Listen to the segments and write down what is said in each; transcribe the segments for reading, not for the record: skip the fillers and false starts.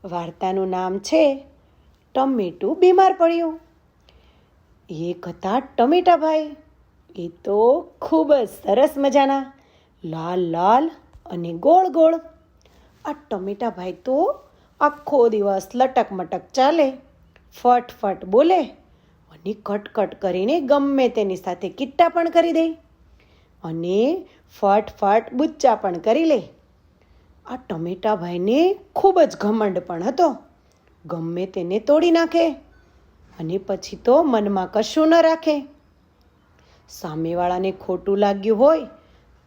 વાર્તાનું નામ છે ટમેટું બીમાર પડ્યું. એક હતા ટમેટાભાઈ. એ તો ખૂબ જ સરસ મજાના, લાલ લાલ અને ગોળ ગોળ. આ ટમેટાભાઈ તો આખો દિવસ લટક મટક ચાલે, ફટફટ બોલે અને કટકટ કરીને ગમે તેની સાથે કિટ્ટા પણ કરી દે અને ફટફટ બુચ્ચા પણ કરી લે. આ ટમેટાભાઈને ખૂબ જ ઘમંડ પણ હતો. ગમે તેને તોડી નાખે અને પછી તો મનમાં કશું ન રાખે. સામેવાળાને ખોટું લાગ્યું હોય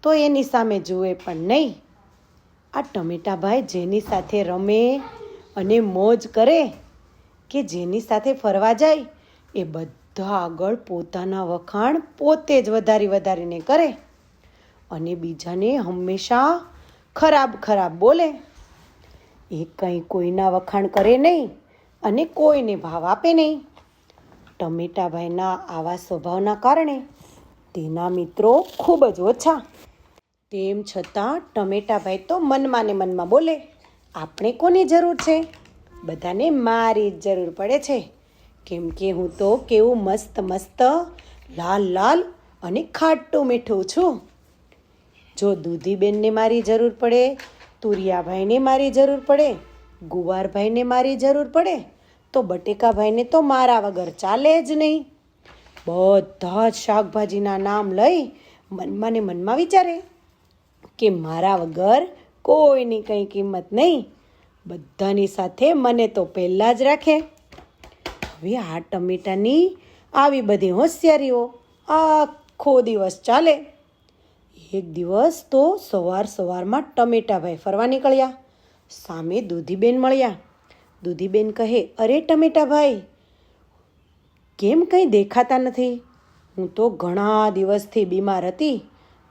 તો એની સામે જુએ પણ નહીં. આ ટમેટાભાઈ જેની સાથે રમે અને મોજ કરે કે જેની સાથે ફરવા જાય એ બધા આગળ પોતાના વખાણ પોતે જ વધારીને કરે અને બીજાને હંમેશા ખરાબ બોલે. એ કંઈ કોઈના વખાણ કરે નહીં અને કોઈને ભાવ આપે નહીં. ટમેટાભાઈના આવા સ્વભાવના કારણે તેના મિત્રો ખૂબ જ ઓછા. તેમ છતાં ટમેટાભાઈ તો મનમાં ને મનમાં બોલે, આપણે કોની જરૂર છે? બધાને મારી જ જરૂર પડે છે, કેમ કે હું તો કેવું મસ્ત લાલ લાલ અને ખાટું મીઠું છું. જો દૂધીબેનને મારી જરૂર પડે, તુરિયાભાઈને મારી જરૂર પડે, ગુવારભાઈને મારી જરૂર પડે, તો બટેકાભાઈને તો મારા વગર ચાલે જ નહીં. બધા જ શાકભાજીના નામ લઈ મનમાં ને મનમાં વિચારે કે મારા વગર કોઈની કંઈ કિંમત નહીં, બધાની સાથે મને તો પહેલાં જ રાખે. હવે આ ટમેટાની આવી બધી હોશિયારીઓ આખો દિવસ ચાલે. એક દિવસ તો સવારમાં ટમેટાભાઈ ફરવા નીકળ્યા. સામે દૂધીબેન મળ્યા. દૂધીબેન કહે, અરે ટમેટાભાઈ, કેમ કંઈ દેખાતા નથી? હું તો ઘણા દિવસથી બીમાર હતી.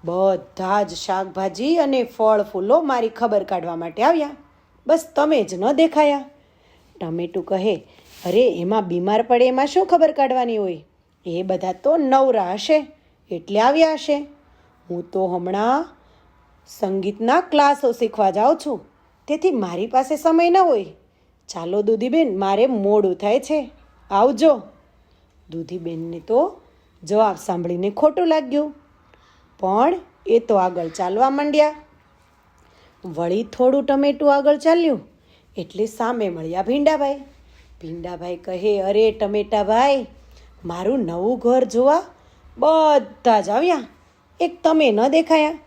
બધા જ શાકભાજી અને ફળ ફૂલો મારી ખબર કાઢવા માટે આવ્યા, બસ તમે જ ન દેખાયા. ટમેટું કહે, અરે એમાં બીમાર પડે એમાં શું ખબર કાઢવાની હોય? એ બધા તો નવરા હશે એટલે આવ્યા હશે. હું તો હમણાં સંગીતના ક્લાસો શીખવા જાઉં છું, તેથી મારી પાસે સમય ન હોય. ચાલો દૂધીબેન, મારે મોડું થાય છે, આવજો. દૂધીબેનને તો જવાબ સાંભળીને ખોટું લાગ્યું, પણ એ તો આગળ ચાલવા માંડ્યા. વળી થોડું ટમેટું આગળ ચાલ્યું એટલે સામે મળ્યા ભીંડાભાઈ. ભીંડાભાઈ કહે, અરે ટમેટાભાઈ, મારું નવું ઘર જોવા બધા જ આવ્યા, એક તમે ન દેખાયા.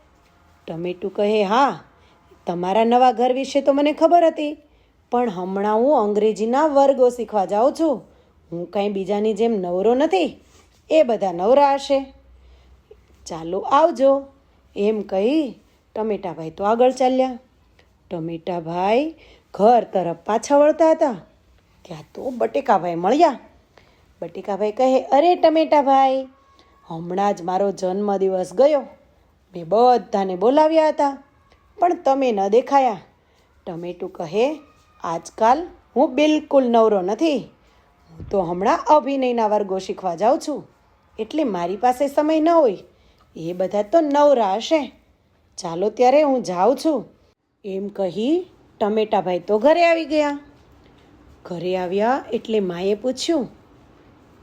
ટમેટું કહે, હા, તમારા નવા ઘર વિશે તો મને ખબર હતી, પણ હમણાં હું અંગ્રેજીના વર્ગો શીખવા જાઉં છું. હું કાંઈ બીજાની જેમ નવરો નથી, એ બધા નવરા હશે. ચાલો આવજો, એમ કહી ટમેટાભાઈ તો આગળ ચાલ્યા. ટમેટાભાઈ ઘર તરફ પાછા વળતા હતા ત્યાં તો બટેકાભાઈ મળ્યા. બટેકાભાઈ કહે, અરે ટમેટાભાઈ, હમણાં જ મારો જન્મદિવસ ગયો. મેં બધાને બોલાવ્યા હતા, પણ તમે ન દેખાયા. ટમેટું કહે, આજકાલ હું બિલકુલ નવરો નથી. હું તો હમણાં અભિનયના વર્ગો શીખવા જાઉં છું, એટલે મારી પાસે સમય ન હોય. એ બધા તો નવરા હશે. ચાલો ત્યારે હું જાઉં છું. એમ કહી ટમેટાભાઈ તો ઘરે આવી ગયા. ઘરે આવ્યા એટલે માએ પૂછ્યું,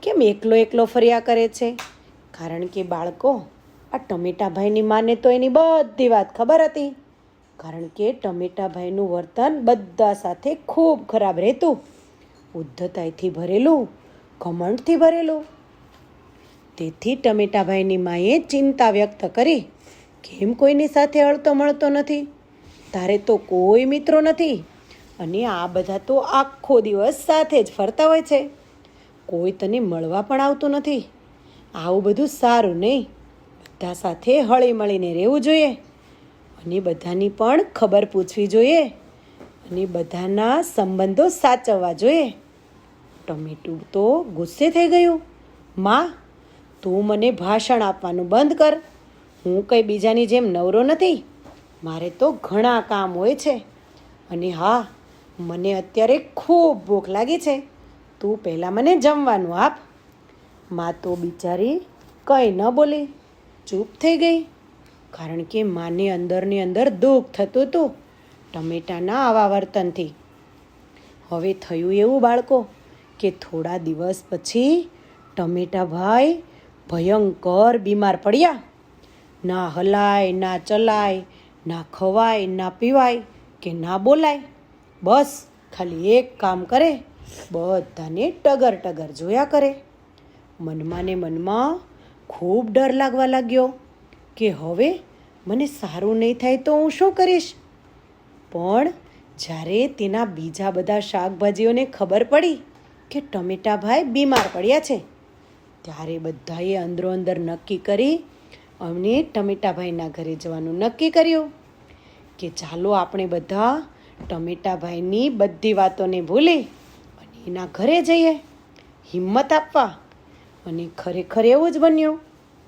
કેમ એકલો ફર્યા કરે છે? કારણ કે બાળકો, આ ટમેટાભાઈની માને તો એની બધી વાત ખબર હતી. કારણ કે ટમેટાભાઈનું વર્તન બધા સાથે ખૂબ ખરાબ રહેતું, ઉદ્ધતાઈથી ભરેલું, ઘમંડથી ભરેલું. તેથી ટમેટાભાઈની માએ ચિંતા વ્યક્ત કરી, કેમ કોઈની સાથે હળતો મળતો નથી? તારે તો કોઈ મિત્રો નથી અને આ બધા તો આખો દિવસ સાથે જ ફરતા હોય છે. કોઈ તને મળવા પણ આવતું નથી. આવું બધું સારું નહીં. બધા સાથે હળી મળીને રહેવું જોઈએ અને બધાની પણ ખબર પૂછવી જોઈએ અને બધાના સંબંધો સાચવવા જોઈએ. ટમેટું તો ગુસ્સે થઈ ગયું. માં, તું મને ભાષણ આપવાનું બંધ કર. હું કંઈ બીજાની જેમ નવરો નથી. મારે તો ઘણા કામ હોય છે અને હા, મને અત્યારે ખૂબ ભૂખ લાગી છે. તું પહેલાં મને જમવાનું આપ. માં તો બિચારી કંઈ ન બોલી, ચૂપ થઈ ગઈ. કારણ કે માને અંદરની અંદર દુઃખ થતું હતું ટમેટાના આવા વર્તનથી. હવે થયું એવું બાળકો કે થોડા દિવસ પછી ટમેટાભાઈ ભયંકર બીમાર પડ્યા. ના હલાય, ના ચલાય, ના ખવાય, ના પીવાય કે ના બોલાય. બસ ખાલી એક કામ કરે, બધાને ટગર ટગર જોયા કરે. મનમાં ને મનમાં ખૂબ ડર લાગવા લાગ્યો કે હવે મને સારું નહીં થાય તો હું શું કરીશ. પણ જ્યારે તેના બીજા બધા શાકભાજીઓને ખબર પડી કે ટમેટાભાઈ બીમાર પડ્યા છે, ત્યારે બધાએ અંદરો અંદર નક્કી કરી અને ટમેટાભાઈના ઘરે જવાનું નક્કી કર્યું કે ચાલો આપણે બધા ટમેટાભાઈની બધી વાતોને ભૂલી અને એના ઘરે જઈએ, હિંમત આપવા. અને ખરેખર એવું જ બન્યું.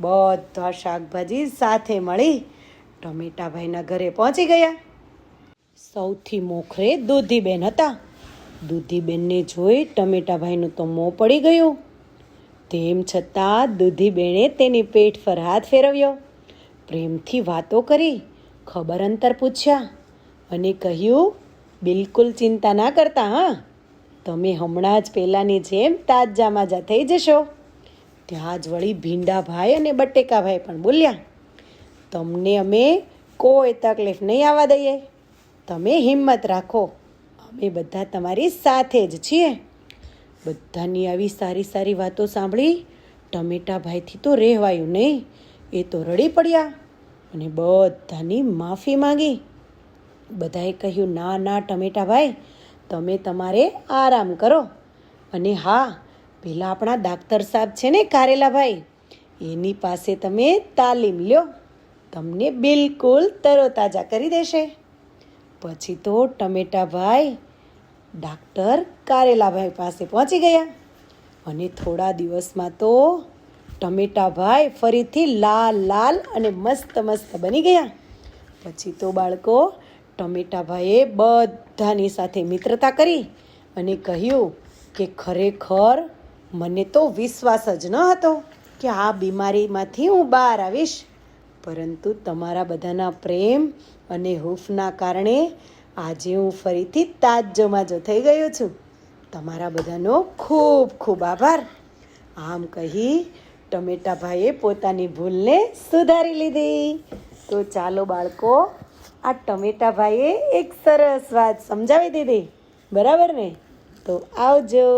બધા શાકભાજી સાથે મળી ટમેટાભાઈના ઘરે પહોંચી ગયા. સૌથી મોખરે દૂધીબેન હતા. દૂધીબેનને જોઈ ટમેટાભાઈનું તો મોં પડી ગયું. તેમ છતાં દૂધીબેને તેની પેટ પર હાથ ફેરવ્યો, પ્રેમથી વાતો કરી, ખબર અંતર પૂછ્યા અને કહ્યું, બિલકુલ ચિંતા ના કરતા હા, તમે હમણાં જ પહેલાંની જેમ તાજા માજા થઈ જશો. ત્યાં જ વળી ભીંડાભાઈ અને બટેકાભાઈ પણ બોલ્યા, તમને અમે કોઈ તકલીફ નહીં આવવા દઈએ, તમે હિંમત રાખો, અમે બધા તમારી સાથે જ છીએ. બધાની આવી સારી સારી વાતો સાંભળી ટમેટાભાઈથી તો રહેવાયું નહીં. એ તો રડી પડ્યા અને બધાની માફી માંગી. બધાએ કહ્યું, ના ના ટમેટાભાઈ, તમે તમારે આરામ કરો. અને હા, પેલા આપણા ડાક્ટર સાહેબ છે ને કારેલાભાઈ, એની પાસે તમે તાલીમ લ્યો, તમને બિલકુલ તરોતાજા કરી દેશે. પછી તો ટમેટાભાઈ ડાક્ટર કારેલાભાઈ પાસે પહોંચી ગયા અને થોડા દિવસમાં તો ટમેટાભાઈ ફરીથી લાલ લાલ અને મસ્ત મસ્ત બની ગયા. પછી તો બાળકો ટમેટાભાઈએ બધાની સાથે મિત્રતા કરી અને કહ્યું કે ખરેખર મને તો વિશ્વાસ જ ન હતો કે આ બીમારીમાંથી હું બહાર આવીશ, પરંતુ તમારા બધાના પ્રેમ અને હૂંફના કારણે આજે હું ફરીથી તાજો માજો થઈ ગયો છું. તમારા બધાનો ખૂબ ખૂબ આભાર. આમ કહી ટમેટાભાઈએ પોતાની ભૂલને સુધારી લીધી. તો ચાલો બાળકો, આ ટમેટાભાઈએ એક સરસ વાત સમજાવી દીધી, બરાબર ને? તો આવજો.